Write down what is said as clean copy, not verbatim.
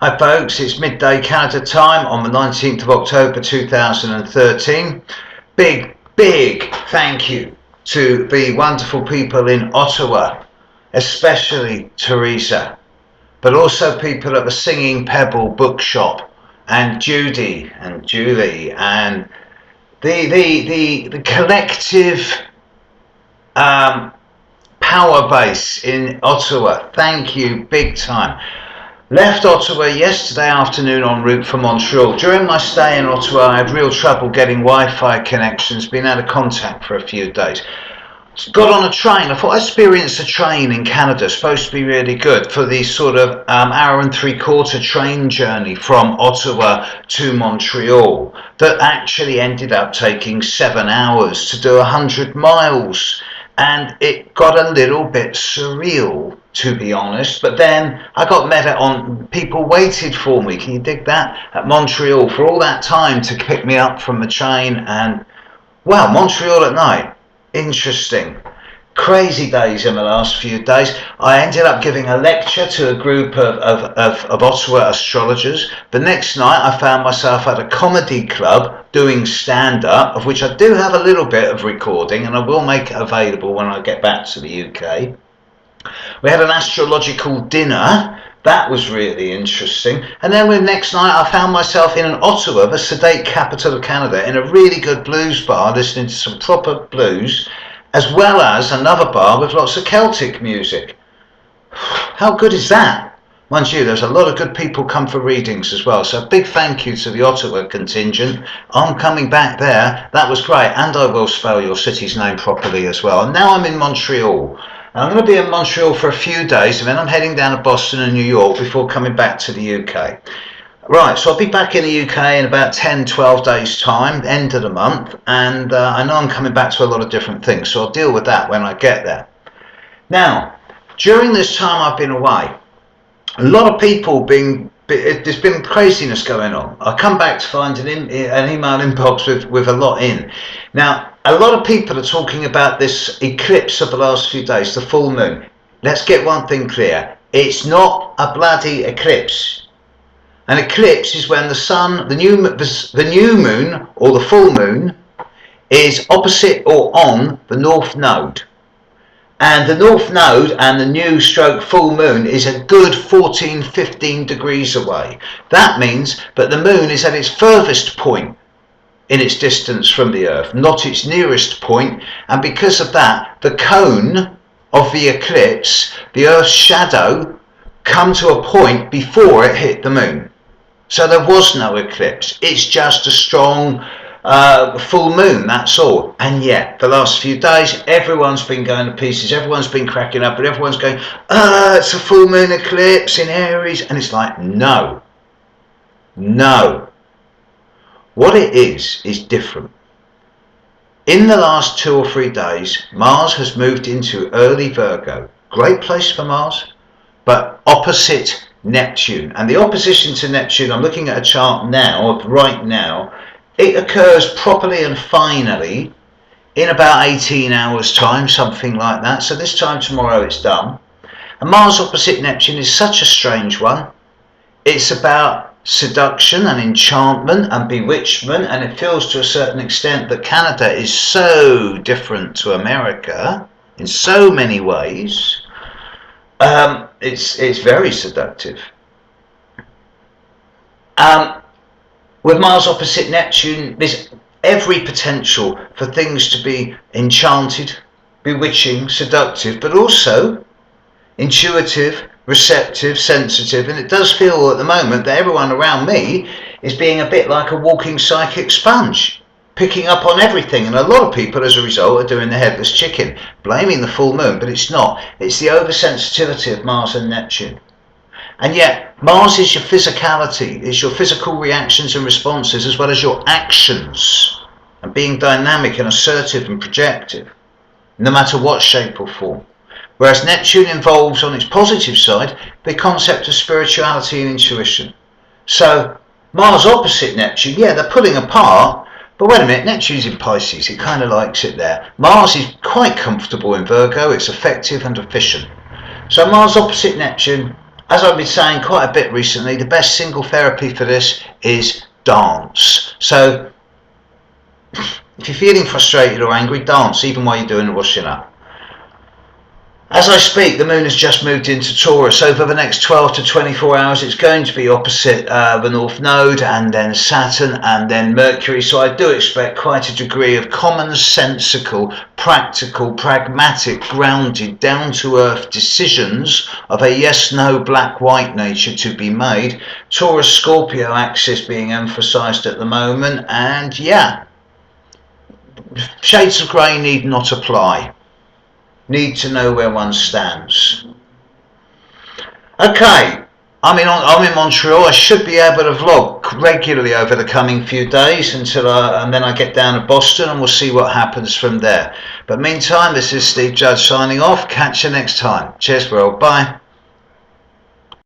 Hi folks, it's midday Canada time on the 19th of October 2013. Big thank you to the wonderful people in Ottawa, especially Teresa, but also people at the Singing Pebble bookshop, and Judy and Julie, and the collective power base in Ottawa. Thank you big time. Left Ottawa yesterday afternoon en route for Montreal. During my stay in Ottawa, I had real trouble getting Wi-Fi connections, been out of contact for a few days. Got on a train. I thought I experienced a train in Canada, supposed to be really good for the sort of hour and three-quarter train journey from Ottawa to Montreal that actually ended up taking 7 hours to do 100 miles. And it got a little bit surreal, to be honest. But then I got met on, people waited for me, can you dig that, at Montreal for all that time to pick me up from the train. And wow, Montreal at night, interesting. Crazy days in the last few days. I ended up giving a lecture to a group of Ottawa astrologers. The next night I found myself at a comedy club doing stand-up, of which I do have a little bit of recording, and I will make it available when I get back to the UK. We had an astrological dinner. That was really interesting. And then the next night I found myself in Ottawa, the sedate capital of Canada, in a really good blues bar, listening to some proper blues, as well as another bar with lots of Celtic music. How good is that? Mind you, there's a lot of good people come for readings as well, so a big thank you to the Ottawa contingent. I'm coming back there. That was great, and I will spell your city's name properly as well. And now I'm in Montreal. And I'm going to be in Montreal for a few days, and then I'm heading down to Boston and New York before coming back to the UK. Right, so I'll be back in the UK in about 10-12 days time, end of the month, and I know I'm coming back to a lot of different things, so I'll deal with that when I get there. Now, during this time I've been away, a lot of people there's been craziness going on. I come back to find an email inbox with a lot in. Now, a lot of people are talking about this eclipse of the last few days, the full moon. Let's get one thing clear. It's not a bloody eclipse. An eclipse is when the sun, the new moon or the full moon is opposite or on the north node. And the north node and the new stroke full moon is a good 14-15 degrees away. That means that the moon is at its furthest point in its distance from the earth, not its nearest point, and because of that, the cone of the eclipse, the earth's shadow, come to a point before it hit the moon. So there was no eclipse. It's just a strong full moon, that's all. And yet, the last few days, everyone's been going to pieces, everyone's been cracking up, and everyone's going, it's a full moon eclipse in Aries. And it's like, no. What it is different. In the last 2 or 3 days, Mars has moved into early Virgo. Great place for Mars, but opposite Neptune. And the opposition to Neptune, I'm looking at a chart now, right now, it occurs properly and finally in about 18 hours time, something like that. So this time tomorrow it's done. And Mars opposite Neptune is such a strange one. It's about seduction and enchantment and bewitchment, and it feels to a certain extent that Canada is so different to America in so many ways. It's very seductive. With Mars opposite Neptune, there's every potential for things to be enchanted, bewitching, seductive, but also intuitive, receptive, sensitive. And it does feel at the moment that everyone around me is being a bit like a walking psychic sponge, picking up on everything. And a lot of people as a result are doing the headless chicken, blaming the full moon, but it's not. It's the oversensitivity of Mars and Neptune. And yet Mars is your physicality, is your physical reactions and responses, as well as your actions, and being dynamic and assertive and projective, no matter what shape or form. Whereas Neptune involves, on its positive side, the concept of spirituality and intuition. So Mars opposite Neptune, yeah, they're pulling apart, but wait a minute, Neptune's in Pisces, it kind of likes it there. Mars is quite comfortable in Virgo, it's effective and efficient. So Mars opposite Neptune, As I've been saying quite a bit recently, the best single therapy for this is dance. So if you're feeling frustrated or angry, dance, even while you're doing the washing up. As I speak, the moon has just moved into Taurus. Over the next 12 to 24 hours, it's going to be opposite the North Node, and then Saturn, and then Mercury. So I do expect quite a degree of commonsensical, practical, pragmatic, grounded, down-to-earth decisions of a yes-no, black-white nature to be made. Taurus-Scorpio axis being emphasised at the moment, and yeah, shades of grey need not apply. Need to know where one stands. Okay, I'm in Montreal. I should be able to vlog regularly over the coming few days and then I get down to Boston, and we'll see what happens from there. But meantime, this is Steve Judge signing off. Catch you next time. Cheers, world. Bye.